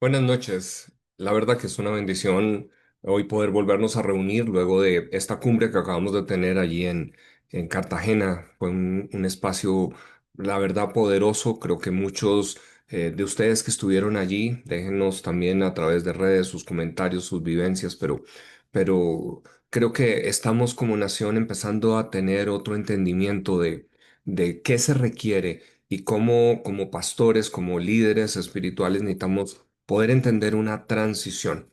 Buenas noches. La verdad que es una bendición hoy poder volvernos a reunir luego de esta cumbre que acabamos de tener allí en Cartagena. Fue un espacio, la verdad, poderoso. Creo que muchos de ustedes que estuvieron allí, déjenos también a través de redes sus comentarios, sus vivencias, pero creo que estamos como nación empezando a tener otro entendimiento de qué se requiere y cómo como pastores, como líderes espirituales necesitamos poder entender una transición.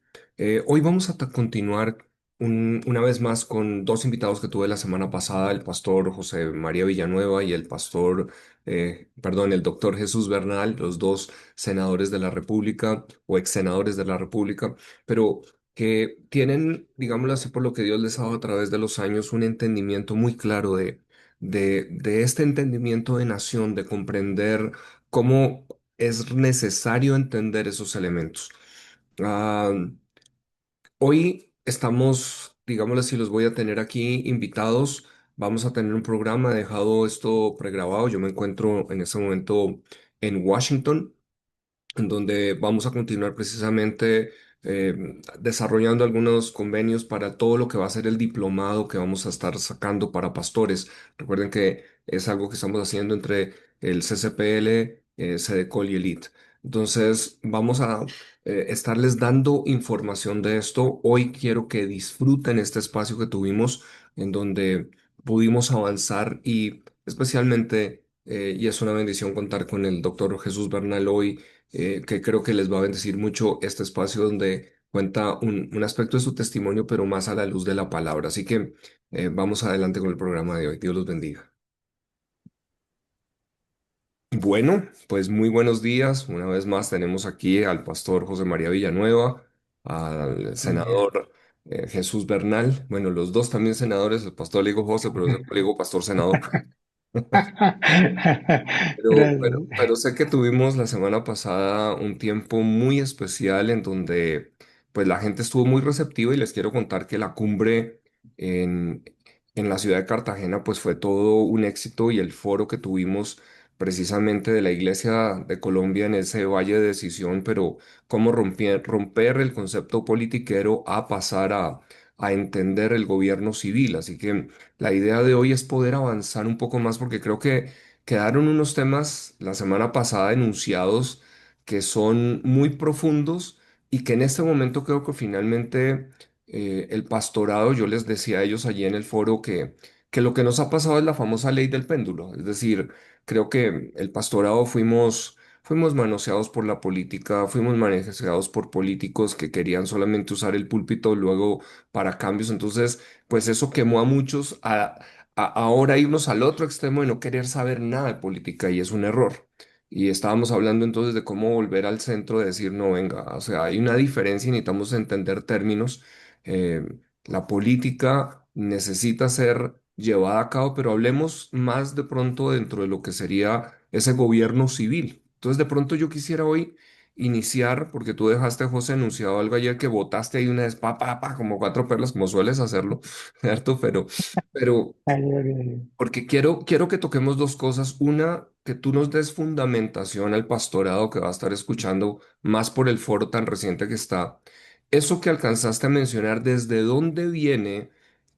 Hoy vamos a continuar una vez más con dos invitados que tuve la semana pasada, el pastor José María Villanueva y el doctor Jesús Bernal, los dos senadores de la República o ex senadores de la República, pero que tienen, digámoslo así, por lo que Dios les ha dado a través de los años, un entendimiento muy claro de este entendimiento de nación, de comprender cómo es necesario entender esos elementos. Ah, Hoy estamos, digámoslo así, los voy a tener aquí invitados. Vamos a tener un programa, he dejado esto pregrabado. Yo me encuentro en este momento en Washington en donde vamos a continuar precisamente desarrollando algunos convenios para todo lo que va a ser el diplomado que vamos a estar sacando para pastores. Recuerden que es algo que estamos haciendo entre el CCPL, CDCOL y ELIT. Entonces, vamos a estarles dando información de esto. Hoy quiero que disfruten este espacio que tuvimos en donde pudimos avanzar y especialmente, y es una bendición contar con el doctor Jesús Bernal hoy que creo que les va a bendecir mucho este espacio donde cuenta un aspecto de su testimonio, pero más a la luz de la palabra. Así que vamos adelante con el programa de hoy. Dios los bendiga. Bueno, pues muy buenos días. Una vez más tenemos aquí al pastor José María Villanueva, al Bien. senador Jesús Bernal. Bueno, los dos también senadores, el pastor le digo José, pero yo le digo pastor senador. Gracias. Pero sé que tuvimos la semana pasada un tiempo muy especial en donde pues la gente estuvo muy receptiva y les quiero contar que la cumbre en, en la ciudad de Cartagena pues fue todo un éxito y el foro que tuvimos precisamente de la Iglesia de Colombia en ese valle de decisión, pero cómo romper el concepto politiquero a pasar a entender el gobierno civil. Así que la idea de hoy es poder avanzar un poco más porque creo que quedaron unos temas la semana pasada enunciados que son muy profundos y que en este momento creo que finalmente el pastorado, yo les decía a ellos allí en el foro que lo que nos ha pasado es la famosa ley del péndulo. Es decir, creo que el pastorado fuimos manoseados por la política, fuimos manoseados por políticos que querían solamente usar el púlpito luego para cambios. Entonces, pues eso quemó a muchos ahora irnos al otro extremo de no querer saber nada de política y es un error. Y estábamos hablando entonces de cómo volver al centro de decir, no, venga, o sea, hay una diferencia y necesitamos entender términos. Eh, la política necesita ser llevada a cabo, pero hablemos más de pronto dentro de lo que sería ese gobierno civil. Entonces, de pronto yo quisiera hoy iniciar, porque tú dejaste, José, anunciado algo ayer que votaste ahí una vez, como cuatro perlas, como sueles hacerlo, ¿cierto? Pero porque quiero que toquemos dos cosas. Una, que tú nos des fundamentación al pastorado que va a estar escuchando más por el foro tan reciente que está. Eso que alcanzaste a mencionar, ¿desde dónde viene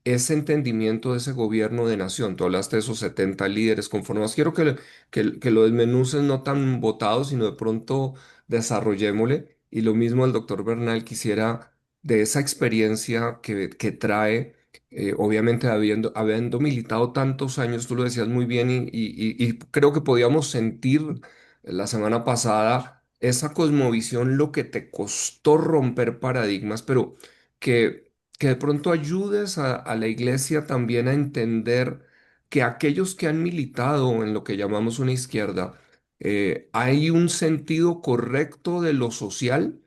ese entendimiento de ese gobierno de nación? Tú hablaste de esos 70 líderes conformados. Quiero que lo desmenuces no tan votados, sino de pronto desarrollémosle. Y lo mismo al doctor Bernal quisiera de esa experiencia que trae obviamente habiendo militado tantos años, tú lo decías muy bien y creo que podíamos sentir la semana pasada esa cosmovisión, lo que te costó romper paradigmas, pero que de pronto ayudes a la iglesia también a entender que aquellos que han militado en lo que llamamos una izquierda, hay un sentido correcto de lo social,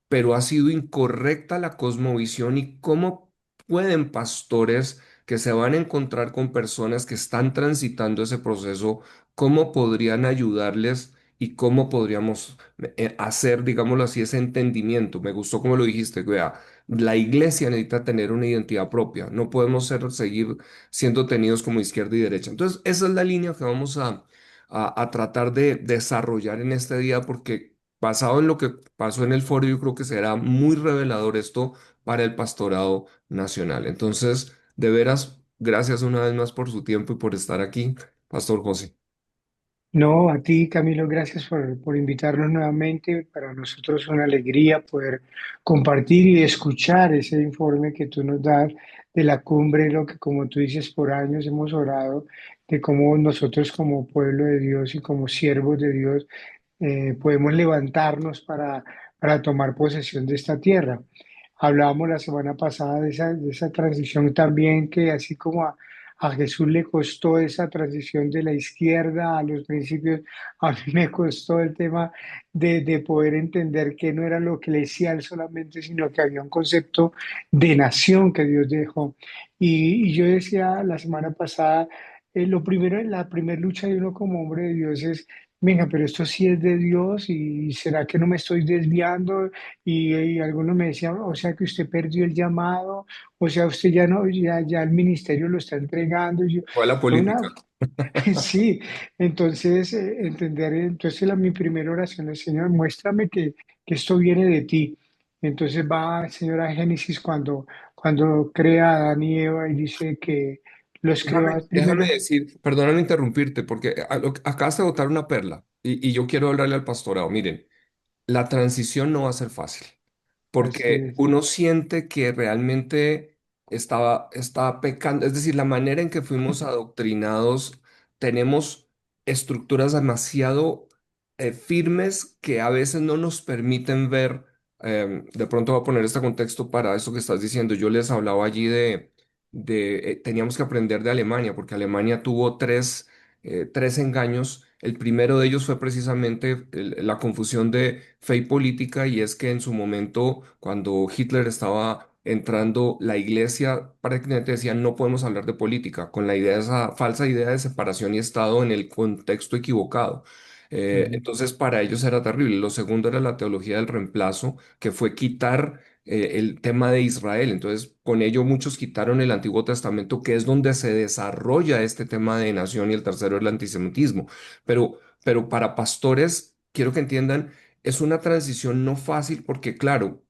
pero ha sido incorrecta la cosmovisión y cómo pueden pastores que se van a encontrar con personas que están transitando ese proceso, cómo podrían ayudarles y cómo podríamos hacer, digámoslo así, ese entendimiento. Me gustó como lo dijiste, vea, la iglesia necesita tener una identidad propia, no podemos seguir siendo tenidos como izquierda y derecha. Entonces, esa es la línea que vamos a tratar de desarrollar en este día porque basado en lo que pasó en el foro, yo creo que será muy revelador esto para el pastorado nacional. Entonces, de veras, gracias una vez más por su tiempo y por estar aquí, Pastor José. No, a ti, Camilo, gracias por invitarnos nuevamente. Para nosotros es una alegría poder compartir y escuchar ese informe que tú nos das de la cumbre, lo que como tú dices, por años hemos orado, de cómo nosotros como pueblo de Dios y como siervos de Dios podemos levantarnos para tomar posesión de esta tierra. Hablábamos la semana pasada de esa transición también, que así como a Jesús le costó esa transición de la izquierda a los principios, a mí me costó el tema de poder entender que no era lo eclesial solamente, sino que había un concepto de nación que Dios dejó. Y yo decía la semana pasada, lo primero, la primera lucha de uno como hombre de Dios es: venga, pero esto sí es de Dios y será que no me estoy desviando. Y algunos me decían, o sea que usted perdió el llamado, o sea, usted ya no, ya el ministerio lo está entregando. Y yo, Fue a la fue una, política. sí, entonces entender, entonces mi primera oración es: Señor, muéstrame que esto viene de ti. Entonces va, Señor, a Génesis cuando crea a Adán y Eva y dice que los Déjame, crea déjame primero. decir, perdóname interrumpirte, porque acabas de botar una perla y yo quiero hablarle al pastorado. Miren, la transición no va a ser fácil, Así porque es, uno siente que realmente estaba pecando, es decir, la manera en que fuimos adoctrinados, tenemos estructuras demasiado firmes que a veces no nos permiten ver, de pronto voy a poner este contexto para eso que estás diciendo. Yo les hablaba allí teníamos que aprender de Alemania, porque Alemania tuvo tres engaños. El primero de ellos fue precisamente la confusión de fe y política, y es que en su momento, cuando Hitler estaba entrando, la iglesia prácticamente decía: no podemos hablar de política, con la idea, esa falsa idea de separación y Estado en el contexto equivocado. ujú, Entonces, para ellos era terrible. Lo segundo era la teología del reemplazo, que fue quitar el tema de Israel. Entonces, con ello muchos quitaron el Antiguo Testamento, que es donde se desarrolla este tema de nación, y el tercero el antisemitismo. Pero para pastores, quiero que entiendan, es una transición no fácil porque, claro,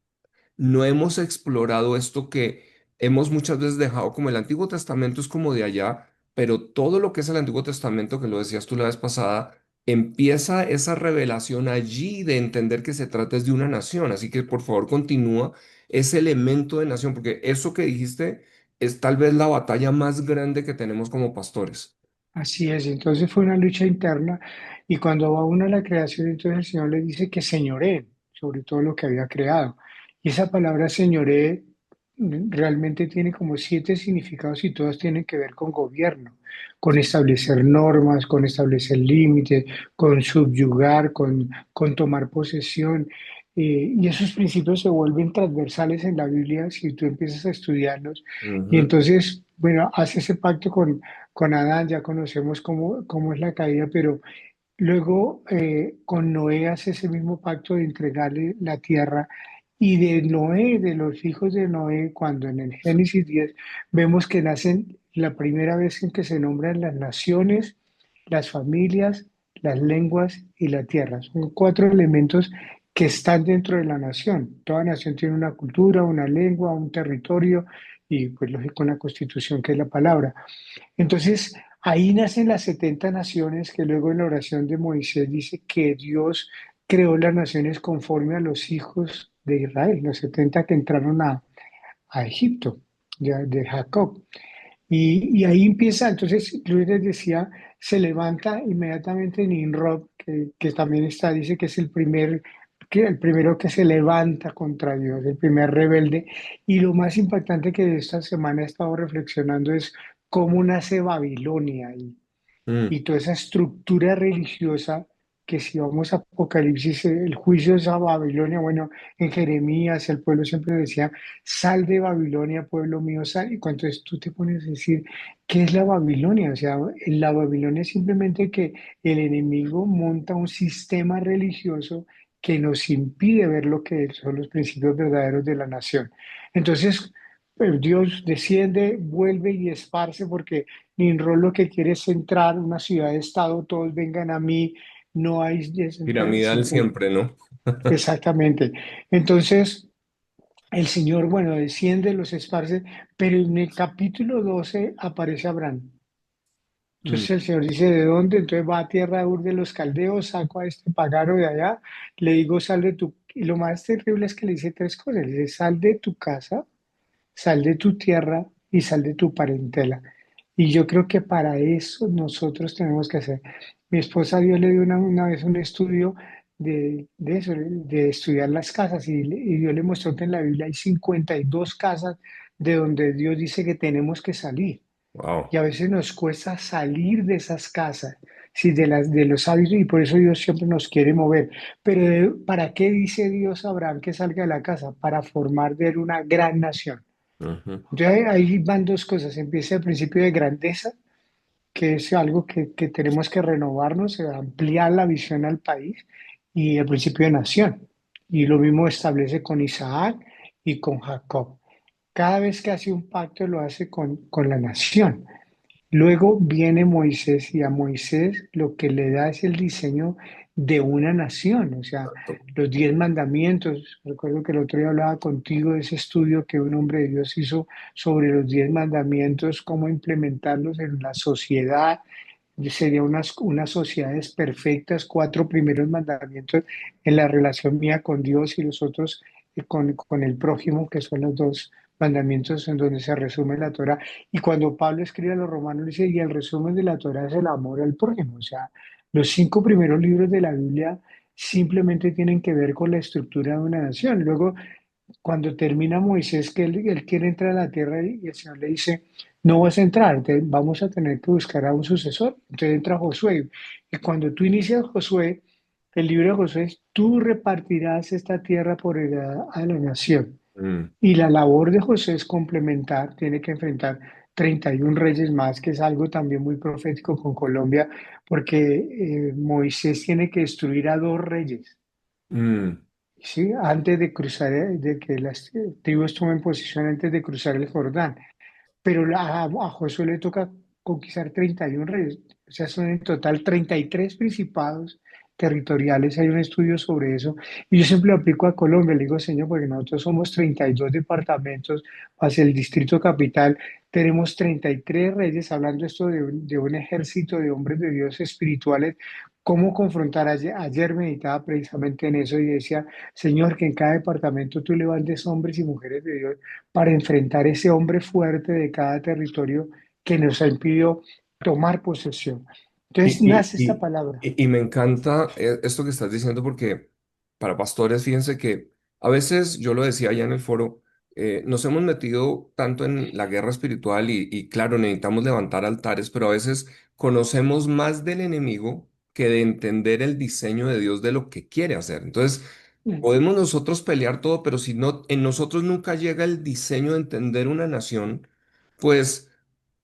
no hemos explorado esto que hemos muchas veces dejado como el Antiguo Testamento es como de allá, pero todo lo que es el Antiguo Testamento, que lo decías tú la vez pasada, empieza esa revelación allí de entender que se trata es de una nación. Así que por favor continúa ese elemento de nación, porque eso que dijiste es tal vez la batalla más grande que tenemos como pastores. así es. Entonces fue una lucha interna y cuando va uno a la creación, entonces el Señor le dice que señoree sobre todo lo que había creado. Y esa palabra señoree realmente tiene como siete significados y todos tienen que ver con gobierno, con establecer normas, con establecer límites, con subyugar, con tomar posesión. Y esos principios se vuelven transversales en la Biblia si tú empiezas a estudiarlos. Y Ujú, entonces, bueno, hace ese pacto con Adán, ya conocemos cómo es la caída, pero luego con Noé hace ese mismo pacto de entregarle la tierra. Y de Noé, de los hijos de Noé, cuando en el Génesis 10 vemos que nacen la primera vez en que se nombran las naciones, las familias, las lenguas y la tierra. Son cuatro elementos que están dentro de la nación. Toda nación tiene una cultura, una lengua, un territorio y, pues, lógico, una constitución que es la palabra. Entonces, ahí nacen las 70 naciones que luego en la oración de Moisés dice que Dios creó las naciones conforme a los hijos de Israel, los 70 que entraron a Egipto, de Jacob. Y ahí empieza, entonces Luis les decía, se levanta inmediatamente Nimrod, que también está, dice que es el primero que se levanta contra Dios, el primer rebelde. Y lo más impactante que esta semana he estado reflexionando es cómo nace Babilonia y mm, toda esa estructura religiosa que, si vamos a Apocalipsis, el juicio de esa Babilonia, bueno, en Jeremías el pueblo siempre decía: sal de Babilonia, pueblo mío, sal. Y cuando tú te pones a decir, ¿qué es la Babilonia? O sea, la Babilonia es simplemente que el enemigo monta un sistema religioso que nos impide ver lo que son los principios verdaderos de la nación. Entonces, Dios desciende, vuelve y esparce, porque Nimrod lo que quiere es centrar una ciudad-estado: todos vengan a mí, no hay Piramidal siempre, ¿no? exactamente. Entonces, el Señor, bueno, desciende, los esparce, pero en el capítulo 12 aparece Abraham. Mm, Entonces el Señor dice, ¿de dónde? Entonces va a tierra de Ur de los Caldeos, saco a este pagano de allá, le digo, sal de tu... Y lo más terrible es que le dice tres cosas. Le dice, sal de tu casa, sal de tu tierra y sal de tu parentela. Y yo creo que para eso nosotros tenemos que hacer. Mi esposa Dios le dio una vez un estudio de eso, de estudiar las casas, y Dios le mostró que en la Biblia hay 52 casas de donde Dios dice que tenemos que salir. Y wow. a veces nos cuesta salir de esas casas, sí, de los hábitos, y por eso Dios siempre nos quiere mover. Pero ¿para qué dice Dios a Abraham que salga de la casa? Para formar de él una gran nación. Ujú, Entonces ahí van dos cosas. Empieza el principio de grandeza, que es algo que tenemos que renovarnos, ampliar la visión al país, y el principio de nación. Y lo mismo establece con Isaac y con Jacob. Cada vez que hace un pacto lo hace con la nación. Luego viene Moisés, y a Moisés lo que le da es el diseño de una nación, o sea, exacto. los 10 mandamientos. Recuerdo que el otro día hablaba contigo de ese estudio que un hombre de Dios hizo sobre los 10 mandamientos, cómo implementarlos en la sociedad. Sería unas sociedades perfectas, 4 primeros mandamientos en la relación mía con Dios, y los otros con el prójimo, que son los 2 mandamientos en donde se resume la Torah. Y cuando Pablo escribe a los romanos, dice, y el resumen de la Torah es el amor al prójimo. O sea, los 5 primeros libros de la Biblia simplemente tienen que ver con la estructura de una nación. Luego, cuando termina Moisés, que él quiere entrar a la tierra, y el Señor le dice, no vas a entrar, vamos a tener que buscar a un sucesor. Entonces entra Josué. Y cuando tú inicias Josué, el libro de Josué es, tú repartirás esta tierra por heredad a la nación. Mm, Y la labor de José es complementar, tiene que enfrentar 31 reyes más, que es algo también muy profético con Colombia, porque Moisés tiene que destruir a 2 reyes, mm, ¿sí? Antes de cruzar, de que las tribus tomen posición antes de cruzar el Jordán. Pero a Josué le toca conquistar 31 reyes, o sea, son en total 33 principados territoriales. Hay un estudio sobre eso, y yo siempre lo aplico a Colombia. Le digo, señor, porque nosotros somos 32 departamentos, hacia el distrito capital tenemos 33 reyes, hablando esto de un ejército de hombres de Dios espirituales. ¿Cómo confrontar? Ayer meditaba precisamente en eso y decía, Señor, que en cada departamento tú levantes hombres y mujeres de Dios para enfrentar ese hombre fuerte de cada territorio que nos ha impedido tomar posesión. Entonces Y, y, nace esta y, palabra. y me encanta esto que estás diciendo porque para pastores, fíjense que a veces, yo lo decía allá en el foro, nos hemos metido tanto en la guerra espiritual y claro, necesitamos levantar altares, pero a veces conocemos más del enemigo que de entender el diseño de Dios de lo que quiere hacer. Entonces, podemos nosotros pelear todo, pero si no, en nosotros nunca llega el diseño de entender una nación, pues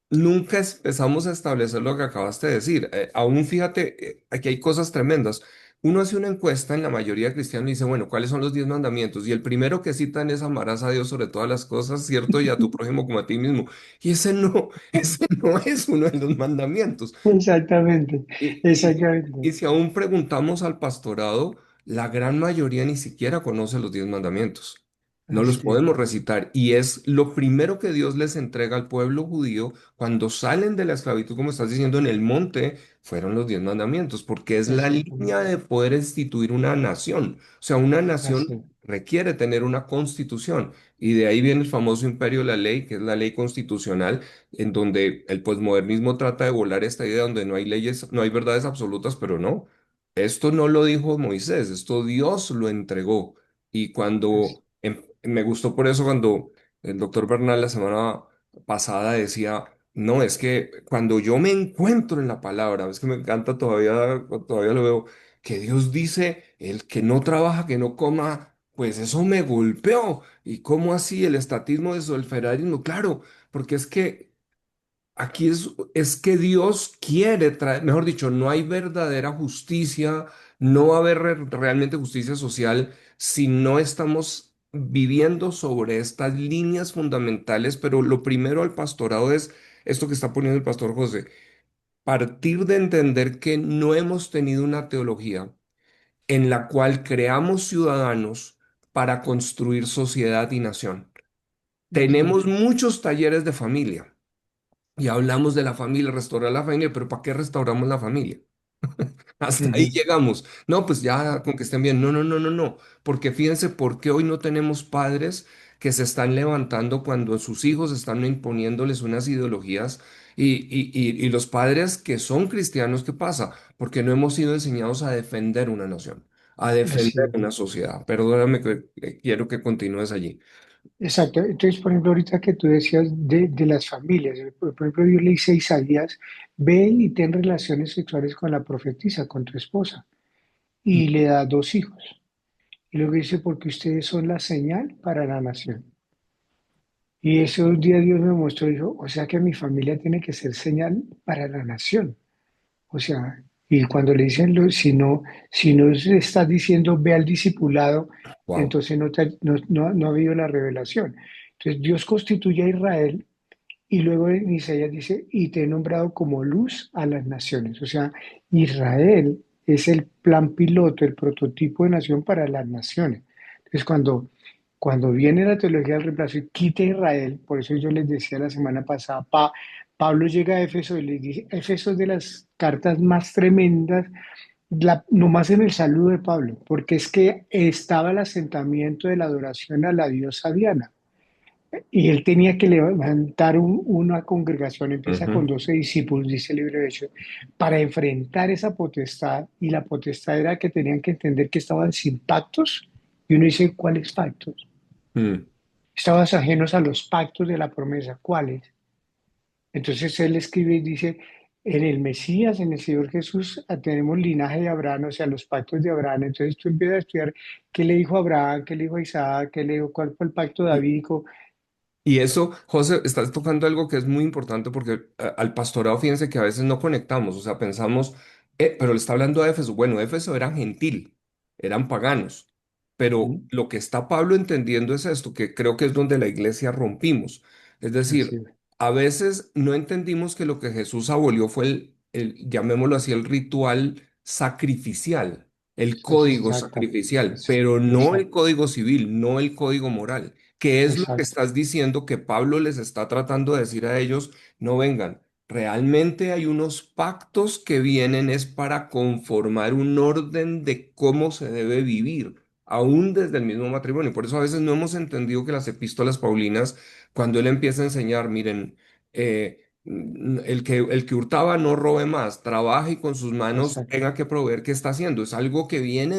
nunca empezamos a establecer lo que acabaste de decir. Aún fíjate, aquí hay cosas tremendas. Uno hace una encuesta en la mayoría de cristianos y dice, bueno, ¿cuáles son los 10 mandamientos? Y el primero que citan es amarás a Dios sobre todas las cosas, ¿cierto? Y a tu prójimo como a ti mismo. Y ese no, ese no es uno de los mandamientos. Exactamente, Y exactamente. si aún preguntamos al pastorado, la gran mayoría ni siquiera conoce los 10 mandamientos. No los Así es, podemos recitar. Y es lo primero que Dios les entrega al pueblo judío cuando salen de la esclavitud, como estás diciendo, en el monte, fueron los 10 mandamientos, porque es la línea exactamente. de poder instituir una nación. O sea, una Así nación es, requiere tener una constitución. Y de ahí viene el famoso imperio de la ley, que es la ley constitucional en donde el posmodernismo trata de volar esta idea donde no hay leyes, no hay verdades absolutas, pero no. Esto no lo dijo Moisés, esto Dios lo entregó. Y así, me gustó por eso cuando el doctor Bernal la semana pasada decía, no, es que cuando yo me encuentro en la palabra, es que me encanta todavía, todavía lo veo, que Dios dice, el que no trabaja, que no coma, pues eso me golpeó. ¿Y cómo así el estatismo de eso, el federalismo? Claro, porque es que aquí es que Dios quiere traer, mejor dicho, no hay verdadera justicia, no va a haber realmente justicia social si no estamos viviendo sobre estas líneas fundamentales, pero lo primero al pastorado es esto que está poniendo el pastor José. partir de entender que no hemos tenido una teología en la cual creamos ciudadanos para construir sociedad y nación. Tenemos Exacto. muchos talleres de familia y hablamos de la familia, restaurar la familia, pero ¿para qué restauramos la familia? Hasta ahí Ujú. llegamos. No, pues ya con que estén bien. No, no, no, no, no. Porque fíjense por qué hoy no tenemos padres que se están levantando cuando sus hijos están imponiéndoles unas ideologías y los padres que son cristianos, ¿qué pasa? Porque no hemos sido enseñados a defender una nación, a Así defender es. una sociedad. Perdóname que quiero que continúes allí. Exacto. Entonces, por ejemplo, ahorita que tú decías de las familias, por ejemplo, Dios le dice a Isaías, ve y ten relaciones sexuales con la profetisa, con tu esposa, y le da dos hijos. Y luego dice, porque ustedes son la señal para la nación. Y ese día Dios me mostró, dijo, o sea que mi familia tiene que ser señal para la nación. O sea, y cuando le dicen, si no le estás diciendo ve al discipulado, Wow. entonces no ha habido la revelación. Entonces Dios constituye a Israel y luego en Isaías dice, y te he nombrado como luz a las naciones. O sea, Israel es el plan piloto, el prototipo de nación para las naciones. Entonces, cuando viene la teología del reemplazo y quita a Israel, por eso yo les decía la semana pasada, Pablo llega a Éfeso y les dice, Éfeso es de las cartas más tremendas, nomás en el saludo de Pablo, porque es que estaba el asentamiento de la adoración a la diosa Diana. Y él tenía que levantar una congregación, empieza con Ujú. 12 discípulos, dice el libro de Hechos, para enfrentar esa potestad. Y la potestad era que tenían que entender que estaban sin pactos. Y uno dice, ¿cuáles pactos? Mm. Estaban ajenos a los pactos de la promesa. ¿Cuáles? Entonces él escribe y dice, en el Mesías, en el Señor Jesús, tenemos linaje de Abraham, o sea, los pactos de Abraham. Entonces tú empiezas a estudiar qué le dijo a Abraham, qué le dijo a Isaac, qué le dijo, cuál fue el pacto davídico. Y eso, José, estás tocando algo que es muy importante porque al pastorado, fíjense que a veces no conectamos, o sea, pensamos, pero le está hablando a Éfeso. Bueno, Éfeso eran gentil, eran paganos, pero Ujú. lo que está Pablo entendiendo es esto, que creo que es donde la iglesia rompimos. Es Así decir, es. a veces no entendimos que lo que Jesús abolió fue llamémoslo así, el ritual sacrificial, el código Exactamente. sacrificial, pero no el Exacto. código civil, no el código moral. ¿Qué es lo que Exacto. estás diciendo que Pablo les está tratando de decir a ellos? No vengan, realmente hay unos pactos que vienen es para conformar un orden de cómo se debe vivir, aún desde el mismo matrimonio. Por eso a veces no hemos entendido que las epístolas paulinas, cuando él empieza a enseñar, miren, el que hurtaba no robe más, trabaje y con sus manos Exacto. tenga que proveer qué está haciendo. Es algo que viene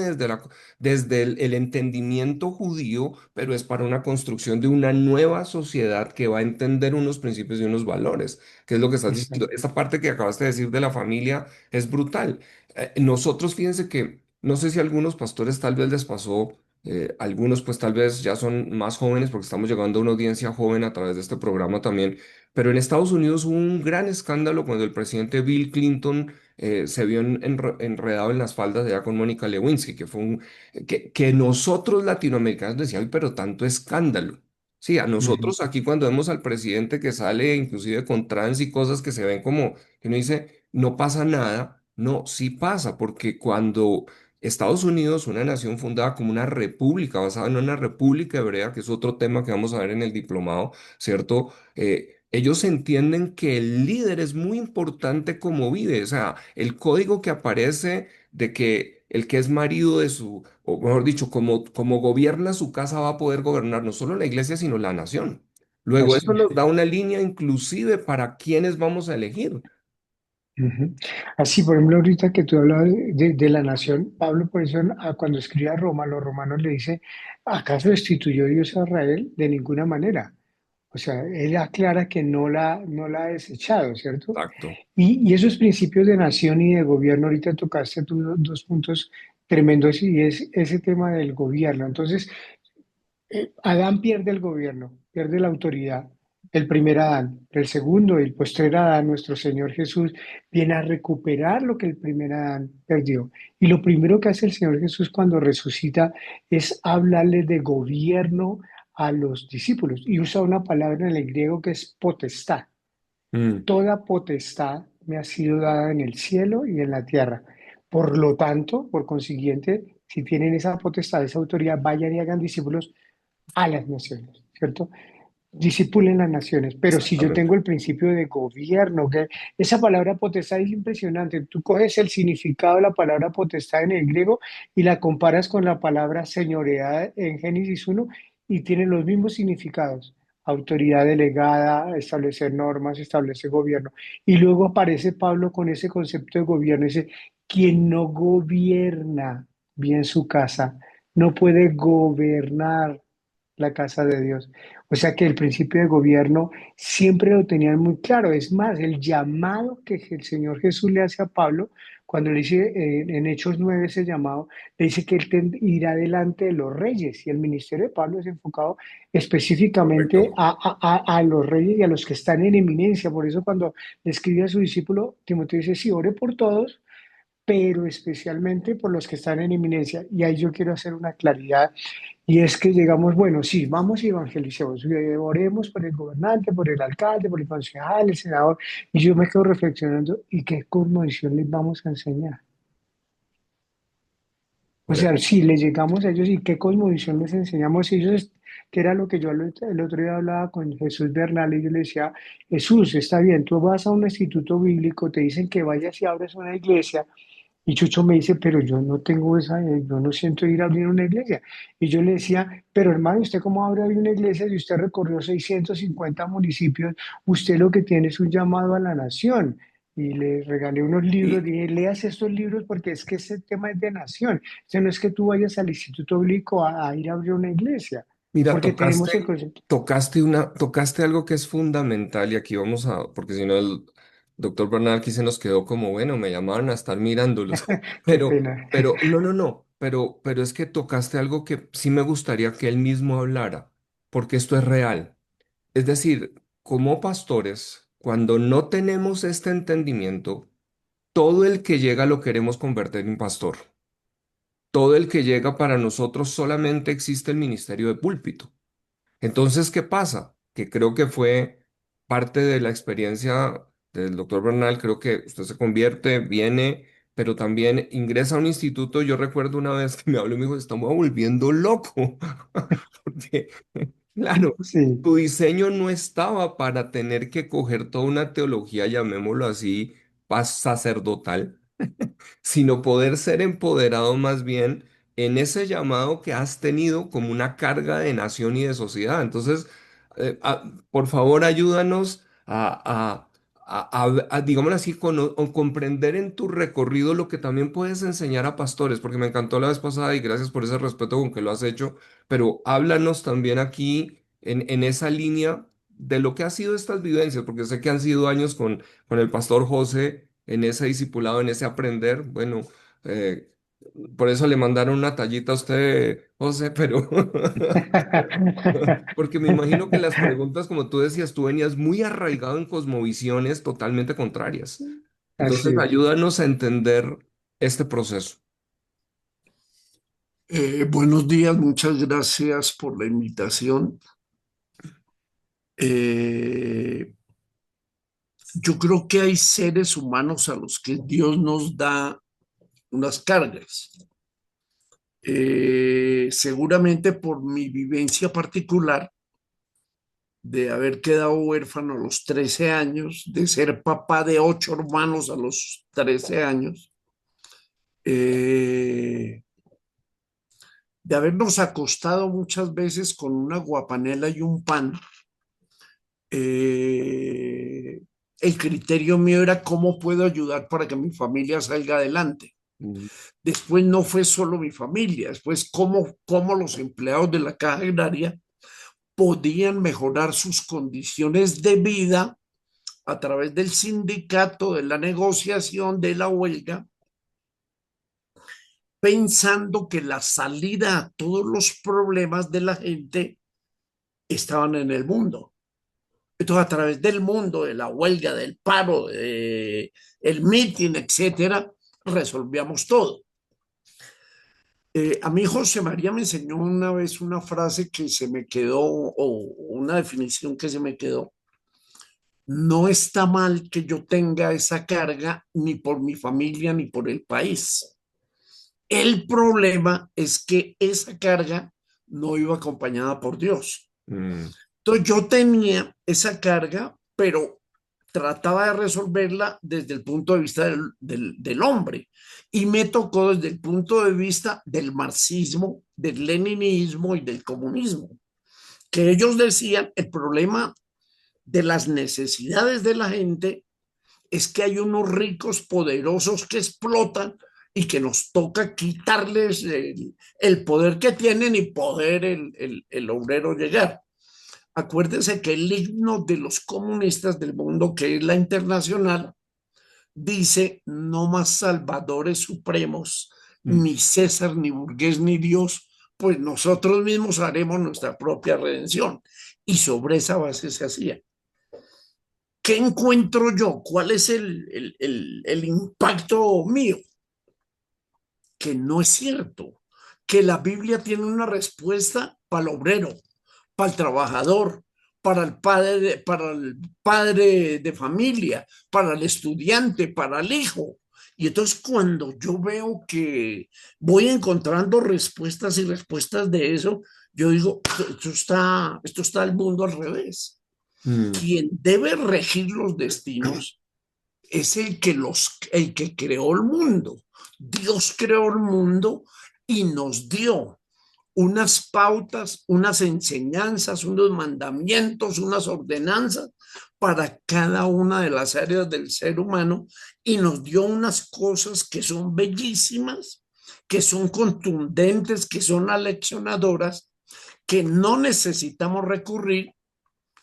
desde el entendimiento judío, pero es para una construcción de una nueva sociedad que va a entender unos principios y unos valores, que es lo que estás diciendo. Exacto. Esa parte que acabaste de decir de la familia es brutal. Nosotros, fíjense que, no sé si a algunos pastores tal vez les pasó, algunos pues tal vez ya son más jóvenes porque estamos llegando a una audiencia joven a través de este programa también, pero en Estados Unidos hubo un gran escándalo cuando el presidente Bill Clinton se vio enredado en las faldas de allá con Mónica Lewinsky, que nosotros latinoamericanos decíamos, "Ay, pero tanto escándalo". Sí, a Ujú. nosotros aquí cuando vemos al presidente que sale inclusive con trans y cosas que se ven como, que uno dice, no pasa nada, no, sí pasa, porque cuando Estados Unidos, una nación fundada como una república, basada en una república hebrea, que es otro tema que vamos a ver en el diplomado, ¿cierto? Ellos entienden que el líder es muy importante como vive, o sea, el código que aparece de que el que es marido de su, o mejor dicho, como gobierna su casa va a poder gobernar no solo la iglesia, sino la nación. Luego, Así eso es. nos da una línea inclusive para quiénes vamos a elegir. Ujú. Así, por ejemplo, ahorita que tú hablabas de la nación, Pablo, por eso, cuando escribe a Roma, los romanos le dice, ¿acaso destituyó Dios a Israel? De ninguna manera. O sea, él aclara que no la ha desechado, ¿cierto? Exacto. Y esos principios de nación y de gobierno, ahorita tocaste tú dos puntos tremendos y es ese tema del gobierno. Entonces, Adán pierde el gobierno, pierde la autoridad, el primer Adán. El segundo, el postrer Adán, nuestro Señor Jesús, viene a recuperar lo que el primer Adán perdió. Y lo primero que hace el Señor Jesús cuando resucita es hablarle de gobierno a los discípulos y usa una palabra en el griego que es potestad. Mm, Toda potestad me ha sido dada en el cielo y en la tierra. Por lo tanto, por consiguiente, si tienen esa potestad, esa autoridad, vayan y hagan discípulos a las naciones, ¿cierto? Disipulen las naciones, pero si yo Exactamente. tengo el principio de gobierno, que esa palabra potestad es impresionante, tú coges el significado de la palabra potestad en el griego y la comparas con la palabra señoreada en Génesis 1 y tiene los mismos significados, autoridad delegada, establecer normas, establecer gobierno. Y luego aparece Pablo con ese concepto de gobierno, dice, quien no gobierna bien su casa, no puede gobernar la casa de Dios. O sea que el principio de gobierno siempre lo tenían muy claro. Es más, el llamado que el Señor Jesús le hace a Pablo, cuando le dice en Hechos 9 ese llamado, le dice que él irá delante de los reyes. Y el ministerio de Pablo es enfocado específicamente Correcto. a los reyes y a los que están en eminencia. Por eso cuando le escribe a su discípulo, Timoteo dice, sí, ore por todos, pero especialmente por los que están en eminencia. Y ahí yo quiero hacer una claridad y es que llegamos, bueno, sí, vamos y evangelicemos, oremos por el gobernante, por el alcalde, por el concejal, el senador, y yo me quedo reflexionando, ¿y qué cosmovisión les vamos a enseñar? O sea, Correcto. si les llegamos a ellos, ¿y qué cosmovisión les enseñamos? Si ellos, que era lo que yo el otro día hablaba con Jesús Bernal y yo le decía, Jesús, está bien, tú vas a un instituto bíblico, te dicen que vayas y abres una iglesia, y Chucho me dice, pero yo no tengo esa, yo no siento ir a abrir una iglesia. Y yo le decía, pero hermano, ¿usted cómo abre abrir una iglesia si usted recorrió 650 municipios? Usted lo que tiene es un llamado a la nación. Y le regalé unos libros, Y dije, leas estos libros porque es que ese tema es de nación. O sea, no es que tú vayas al Instituto Bíblico a ir a abrir una iglesia, mira, porque tenemos el concepto. tocaste algo que es fundamental y aquí vamos a, porque si no el doctor Bernal aquí se nos quedó como, bueno, me llamaron a estar mirándolos, Qué pero, pena. no, pero es que tocaste algo que sí me gustaría que él mismo hablara, porque esto es real. Es decir, como pastores, cuando no tenemos este entendimiento, todo el que llega lo queremos convertir en pastor. Todo el que llega para nosotros solamente existe el ministerio de púlpito. Entonces, ¿qué pasa? Que creo que fue parte de la experiencia del doctor Bernal. Creo que usted se convierte, viene, pero también ingresa a un instituto. Yo recuerdo una vez que me habló y me dijo, estamos volviendo loco. Porque, claro, Sí. tu diseño no estaba para tener que coger toda una teología, llamémoslo así, sacerdotal, sino poder ser empoderado más bien en ese llamado que has tenido como una carga de nación y de sociedad. Entonces, por favor, ayúdanos digámoslo así, o comprender en tu recorrido lo que también puedes enseñar a pastores, porque me encantó la vez pasada y gracias por ese respeto con que lo has hecho, pero háblanos también aquí en esa línea de lo que ha sido estas vivencias, porque sé que han sido años con el pastor José en ese discipulado, en ese aprender. Bueno, eh, por eso le mandaron una tallita a usted, José, pero porque me imagino que las preguntas, como tú decías, tú venías muy arraigado en cosmovisiones totalmente contrarias. Así Entonces, es. ayúdanos a entender este proceso. Buenos días, muchas gracias por la invitación. Eh, yo creo que hay seres humanos a los que Dios nos da unas cargas. Seguramente por mi vivencia particular de haber quedado huérfano a los 13 años, de ser papá de 8 hermanos a los 13 años, eh, de habernos acostado muchas veces con una guapanela y un pan. eh, el criterio mío era cómo puedo ayudar para que mi familia salga adelante. Mm. Después no fue solo mi familia, después cómo los empleados de la caja agraria podían mejorar sus condiciones de vida a través del sindicato, de la negociación, de la huelga, pensando que la salida a todos los problemas de la gente estaban en el mundo. Entonces, a través del mundo, de la huelga, del paro, el meeting, etcétera, resolvíamos todo. A mí José María me enseñó una vez una frase que se me quedó, o una definición que se me quedó. No está mal que yo tenga esa carga ni por mi familia ni por el país. El problema es que esa carga no iba acompañada por Dios. mm, Entonces yo tenía esa carga, pero trataba de resolverla desde el punto de vista del hombre. Y me tocó desde el punto de vista del marxismo, del leninismo y del comunismo, que ellos decían el problema de las necesidades de la gente es que hay unos ricos poderosos que explotan y que nos toca quitarles el poder que tienen y poder el obrero llegar. Acuérdense que el himno de los comunistas del mundo, que es la Internacional, dice no más salvadores supremos, mm. ni César, ni burgués, ni Dios, pues nosotros mismos haremos nuestra propia redención. Y sobre esa base se hacía. ¿Qué encuentro yo? ¿Cuál es el impacto mío? Que no es cierto, que la Biblia tiene una respuesta para el obrero, para el trabajador, para el padre de familia, para el estudiante, para el hijo. Y entonces cuando yo veo que voy encontrando respuestas y respuestas de eso, yo digo, esto está el mundo al revés. Mm, Quien debe regir los destinos es el que creó el mundo. Dios creó el mundo y nos dio unas pautas, unas enseñanzas, unos mandamientos, unas ordenanzas para cada una de las áreas del ser humano y nos dio unas cosas que son bellísimas, que son contundentes, que son aleccionadoras, que no necesitamos recurrir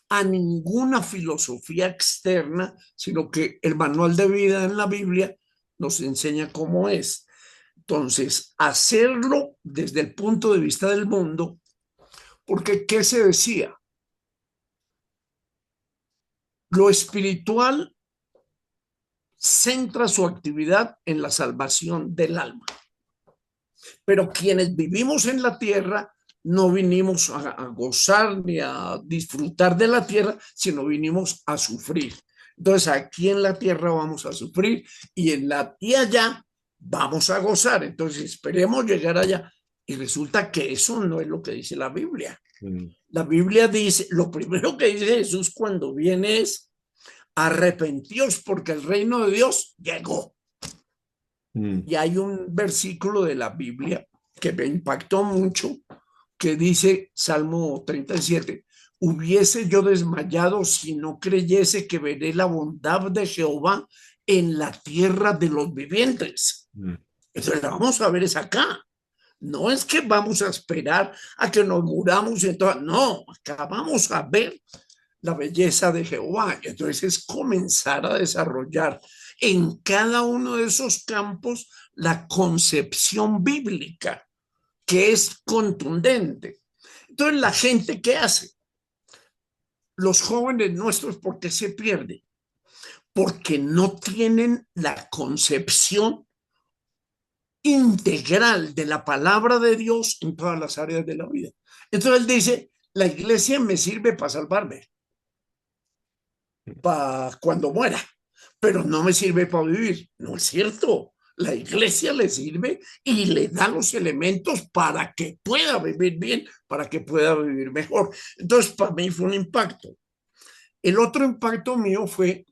a ninguna filosofía externa, sino que el manual de vida en la Biblia nos enseña cómo es. Entonces, hacerlo desde el punto de vista del mundo, porque ¿qué se decía? Lo espiritual centra su actividad en la salvación del alma, pero quienes vivimos en la tierra no vinimos a gozar ni a disfrutar de la tierra, sino vinimos a sufrir. Entonces, aquí en la tierra vamos a sufrir y allá vamos a gozar. Entonces, esperemos llegar allá. Y resulta que eso no es lo que dice la Biblia. mm, La Biblia dice, lo primero que dice Jesús cuando viene es arrepentíos porque el reino de Dios llegó. mm, Y hay un versículo de la Biblia que me impactó mucho, que dice, Salmo 37, hubiese yo desmayado si no creyese que veré la bondad de Jehová en la tierra de los vivientes. mm, Entonces la vamos a ver es acá. No es que vamos a esperar a que nos muramos y entonces, no, acá vamos a ver la belleza de Jehová. Entonces es comenzar a desarrollar en cada uno de esos campos la concepción bíblica, que es contundente. Entonces la gente, ¿qué hace? Los jóvenes nuestros, ¿por qué se pierden? Porque no tienen la concepción integral de la palabra de Dios en todas las áreas de la vida. Entonces él dice, la iglesia me sirve para salvarme, para cuando muera, pero no me sirve para vivir. No es cierto. La iglesia le sirve y le da los elementos para que pueda vivir bien, para que pueda vivir mejor. Entonces, para mí fue un impacto. El otro impacto mío fue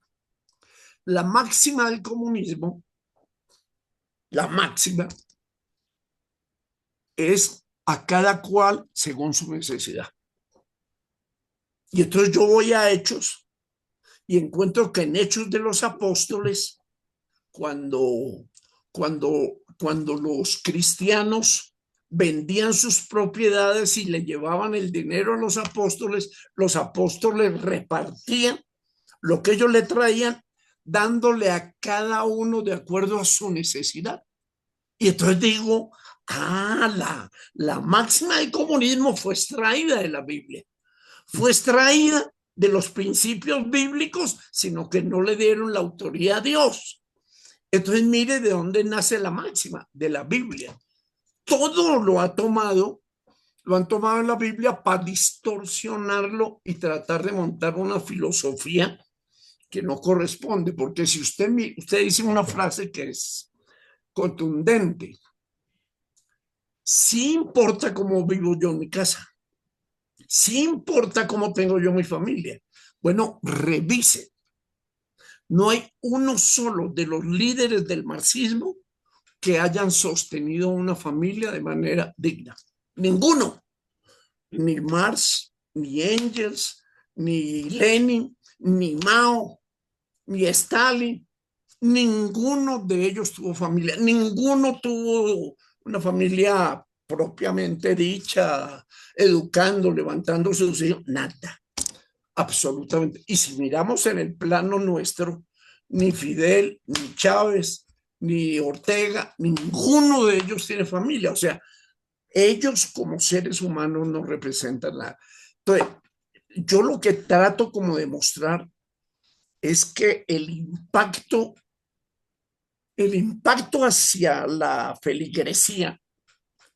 la máxima del comunismo. La máxima es a cada cual según su necesidad. Y entonces yo voy a Hechos y encuentro que en Hechos de los Apóstoles, cuando, cuando los cristianos vendían sus propiedades y le llevaban el dinero a los apóstoles repartían lo que ellos le traían, dándole a cada uno de acuerdo a su necesidad. Y entonces digo, la máxima del comunismo fue extraída de la Biblia, fue extraída de los principios bíblicos, sino que no le dieron la autoría a Dios. Entonces mire de dónde nace la máxima, de la Biblia. Todo lo han tomado en la Biblia para distorsionarlo y tratar de montar una filosofía que no corresponde, porque si usted dice una frase que es contundente, sí importa cómo vivo yo en mi casa, sí importa cómo tengo yo mi familia. Bueno, revise. No hay uno solo de los líderes del marxismo que hayan sostenido una familia de manera digna. Ninguno. Ni Marx, ni Engels, ni Lenin, ni Mao, ni Stalin. Ninguno de ellos tuvo familia. Ninguno tuvo una familia propiamente dicha, educando, levantando sus hijos. Nada. Absolutamente. Y si miramos en el plano nuestro, ni Fidel, ni Chávez, ni Ortega, ninguno de ellos tiene familia. O sea, ellos como seres humanos no representan nada. Entonces, yo lo que trato como de mostrar es que el impacto hacia la feligresía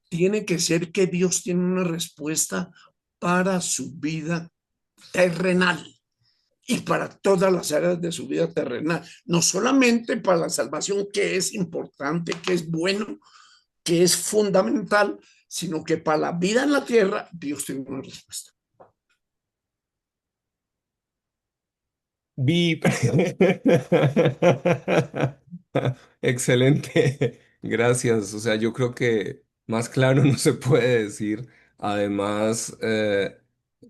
tiene que ser que Dios tiene una respuesta para su vida terrenal y para todas las áreas de su vida terrenal, no solamente para la salvación, que es importante, que es bueno, que es fundamental, sino que para la vida en la tierra Dios tiene una respuesta. Vip. Excelente. Gracias. O sea, yo creo que más claro no se puede decir. Además,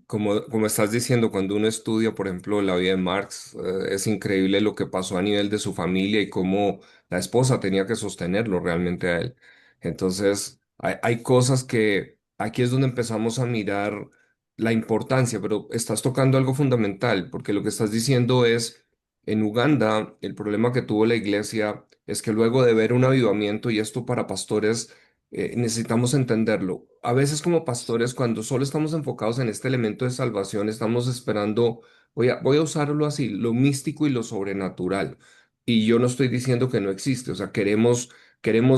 como estás diciendo, cuando uno estudia, por ejemplo, la vida de Marx, es increíble lo que pasó a nivel de su familia y cómo la esposa tenía que sostenerlo realmente a él. Entonces, hay cosas que aquí es donde empezamos a mirar la importancia, pero estás tocando algo fundamental, porque lo que estás diciendo es, en Uganda, el problema que tuvo la iglesia es que luego de ver un avivamiento, y esto para pastores, necesitamos entenderlo. A veces como pastores, cuando solo estamos enfocados en este elemento de salvación, estamos esperando, voy a usarlo así, lo místico y lo sobrenatural. Y yo no estoy diciendo que no existe, o sea, queremos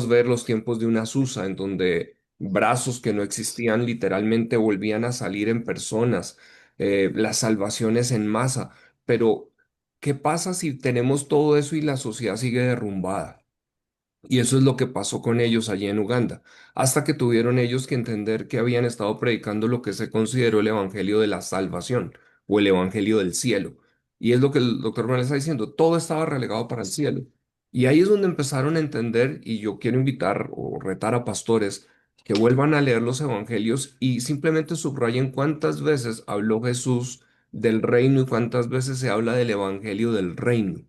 ver los tiempos de una Susa en donde brazos que no existían literalmente volvían a salir en personas, las salvaciones en masa. Pero, ¿qué pasa si tenemos todo eso y la sociedad sigue derrumbada? Y eso es lo que pasó con ellos allí en Uganda, hasta que tuvieron ellos que entender que habían estado predicando lo que se consideró el evangelio de la salvación o el evangelio del cielo. Y es lo que el doctor Morales está diciendo, todo estaba relegado para el cielo. Y ahí es donde empezaron a entender, y yo quiero invitar o retar a pastores que vuelvan a leer los evangelios y simplemente subrayen cuántas veces habló Jesús del reino y cuántas veces se habla del evangelio del reino.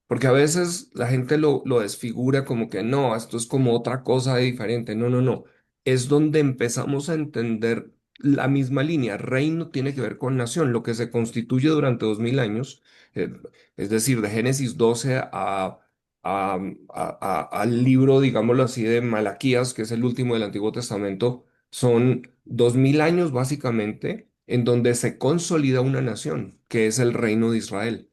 Porque a veces la gente lo desfigura como que no, esto es como otra cosa diferente. No, no, no. Es donde empezamos a entender la misma línea. Reino tiene que ver con nación, lo que se constituye durante 2000 años, eh, es decir, de Génesis 12 al libro, digámoslo así, de Malaquías, que es el último del Antiguo Testamento, son 2000 años básicamente en donde se consolida una nación, que es el reino de Israel.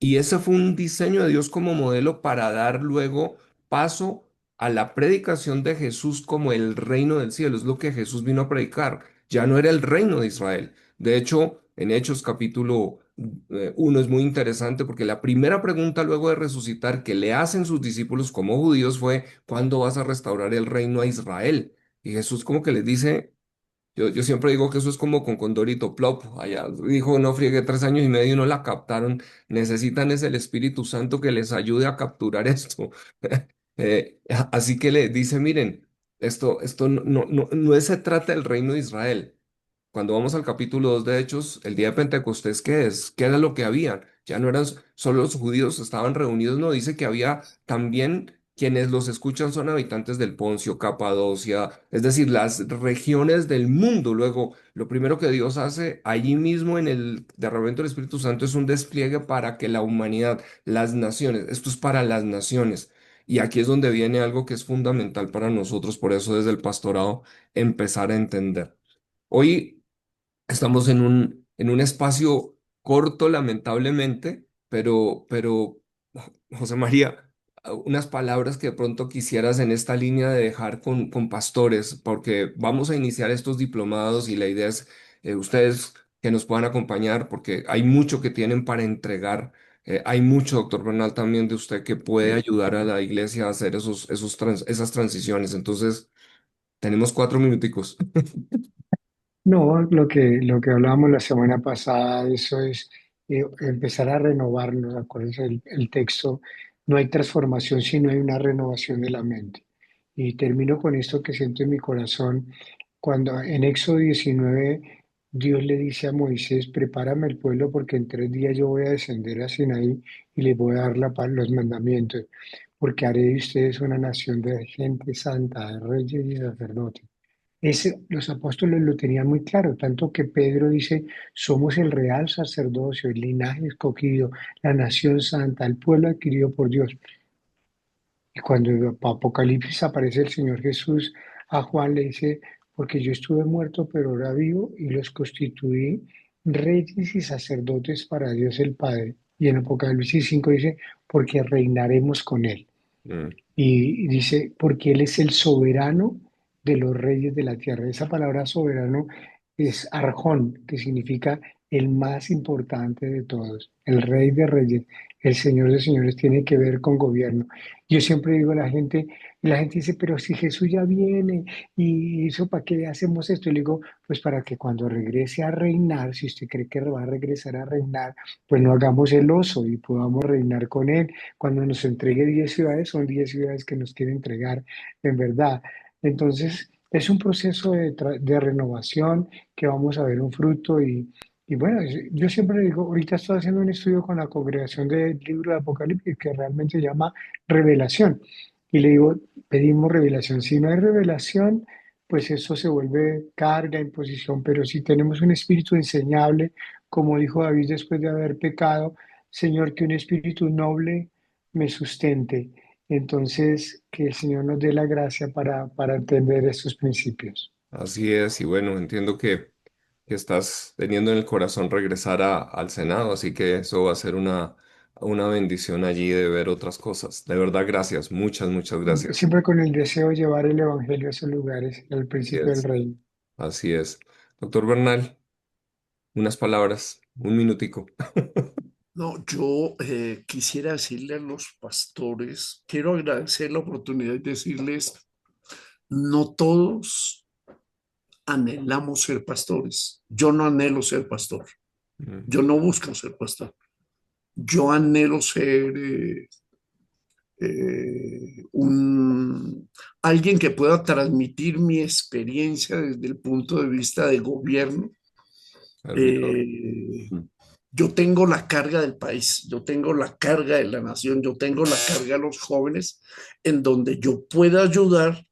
Y ese fue un diseño de Dios como modelo para dar luego paso a la predicación de Jesús como el reino del cielo. Es lo que Jesús vino a predicar. Ya no era el reino de Israel. De hecho, en Hechos capítulo 1 es muy interesante porque la primera pregunta luego de resucitar que le hacen sus discípulos como judíos fue, ¿cuándo vas a restaurar el reino a Israel? Y Jesús como que les dice, yo siempre digo que eso es como con Condorito Plop. Allá dijo, no friegue 3 años y medio y no la captaron. Necesitan es el Espíritu Santo que les ayude a capturar esto. Así que le dice, miren, esto no se trata del reino de Israel. Cuando vamos al capítulo 2 de Hechos, el día de Pentecostés, ¿qué es? ¿Qué era lo que había? Ya no eran solo los judíos, estaban reunidos, no, dice que había también quienes los escuchan son habitantes del Poncio, Capadocia, es decir, las regiones del mundo. Luego, lo primero que Dios hace allí mismo en el derramamiento del Espíritu Santo es un despliegue para que la humanidad, las naciones, esto es para las naciones. Y aquí es donde viene algo que es fundamental para nosotros, por eso desde el pastorado empezar a entender. Hoy estamos en un espacio corto, lamentablemente, pero, José María, unas palabras que de pronto quisieras en esta línea de dejar con pastores, porque vamos a iniciar estos diplomados y la idea es ustedes que nos puedan acompañar, porque hay mucho que tienen para entregar. Hay mucho, doctor Bernal, también de usted que puede ayudar a la iglesia a hacer esas transiciones. Entonces, tenemos 4 minuticos. No, lo que hablábamos la semana pasada, eso es empezar a renovarnos. Acuérdense el texto, no hay transformación si no hay una renovación de la mente. Y termino con esto que siento en mi corazón, cuando en Éxodo 19 Dios le dice a Moisés, prepárame el pueblo porque en 3 días yo voy a descender a Sinaí y les voy a dar los mandamientos, porque haré de ustedes una nación de gente santa, de reyes y sacerdotes. Los apóstoles lo tenían muy claro, tanto que Pedro dice, somos el real sacerdocio, el linaje escogido, la nación santa, el pueblo adquirido por Dios. Y cuando en Apocalipsis aparece el Señor Jesús, a Juan le dice, porque yo estuve muerto, pero ahora vivo y los constituí reyes y sacerdotes para Dios el Padre. Y en Apocalipsis 5 dice, porque reinaremos con Él. Mm, Y dice, porque Él es el soberano de los reyes de la tierra. Esa palabra soberano es arjón, que significa el más importante de todos, el rey de reyes, el señor de señores, tiene que ver con gobierno. Yo siempre digo a la gente, y la gente dice, pero si Jesús ya viene, y eso para qué hacemos esto, y le digo, pues para que cuando regrese a reinar, si usted cree que va a regresar a reinar, pues no hagamos el oso y podamos reinar con él. Cuando nos entregue 10 ciudades, son 10 ciudades que nos quiere entregar en verdad. Entonces, es un proceso de renovación que vamos a ver un fruto y bueno, yo siempre digo, ahorita estoy haciendo un estudio con la congregación del libro de Apocalipsis que realmente se llama revelación. Y le digo, pedimos revelación. Si no hay revelación, pues eso se vuelve carga, imposición, pero si tenemos un espíritu enseñable, como dijo David después de haber pecado, Señor, que un espíritu noble me sustente. Entonces, que el Señor nos dé la gracia para entender estos principios. así es, y bueno, entiendo que estás teniendo en el corazón regresar al Senado, así que eso va a ser una bendición allí de ver otras cosas. De verdad, gracias, muchas, muchas gracias. Siempre con el deseo de llevar el Evangelio a esos lugares, al Así principio del es, reino. así es. Doctor Bernal, unas palabras, un minutico. No, yo quisiera decirle a los pastores, quiero agradecer la oportunidad de decirles, no todos anhelamos ser pastores. Yo no anhelo ser pastor. Mm, Yo no busco ser pastor. Yo anhelo ser alguien que pueda transmitir mi experiencia desde el punto de vista de gobierno. servidor. Eh, Mm. yo tengo la carga del país, yo tengo la carga de la nación, yo tengo la carga de los jóvenes, en donde yo pueda ayudar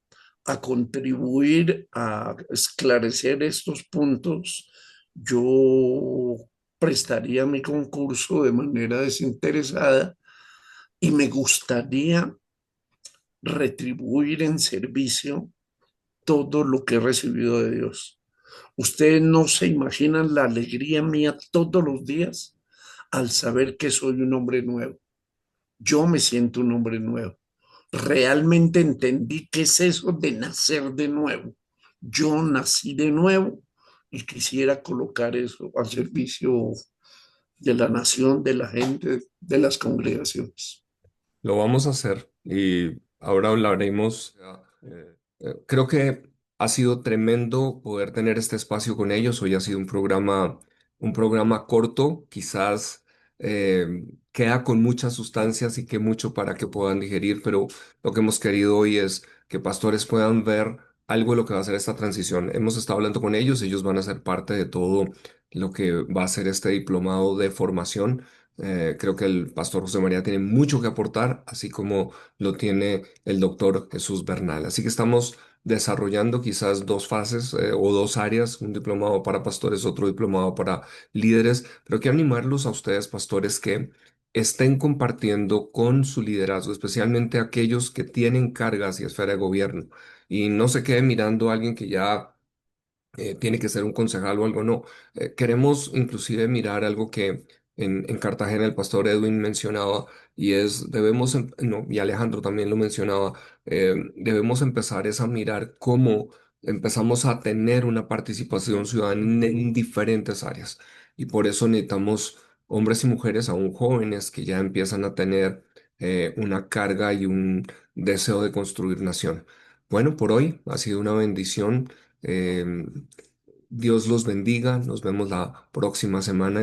a contribuir a esclarecer estos puntos. Yo prestaría mi concurso de manera desinteresada y me gustaría retribuir en servicio todo lo que he recibido de Dios. Ustedes no se imaginan la alegría mía todos los días al saber que soy un hombre nuevo. Yo me siento un hombre nuevo. Realmente entendí qué es eso de nacer de nuevo. Yo nací de nuevo y quisiera colocar eso al servicio de la nación, de la gente, de las congregaciones. Lo vamos a hacer y ahora hablaremos. Creo que ha sido tremendo poder tener este espacio con ellos. Hoy ha sido un programa corto, quizás queda con muchas sustancias y que mucho para que puedan digerir, pero lo que hemos querido hoy es que pastores puedan ver algo de lo que va a ser esta transición. Hemos estado hablando con ellos van a ser parte de todo lo que va a ser este diplomado de formación. Creo que el pastor José María tiene mucho que aportar, así como lo tiene el doctor Jesús Bernal. Así que estamos desarrollando quizás dos fases o dos áreas, un diplomado para pastores, otro diplomado para líderes, pero quiero animarlos a ustedes, pastores, que estén compartiendo con su liderazgo, especialmente aquellos que tienen cargas y esfera de gobierno, y no se queden mirando a alguien que ya tiene que ser un concejal o algo, no. Queremos inclusive mirar algo que en Cartagena el pastor Edwin mencionaba y es, no, y Alejandro también lo mencionaba, debemos empezar es a mirar cómo empezamos a tener una participación ciudadana en diferentes áreas. Y por eso necesitamos hombres y mujeres aún jóvenes que ya empiezan a tener una carga y un deseo de construir nación. Bueno, por hoy ha sido una bendición. Dios los bendiga. Nos vemos la próxima semana.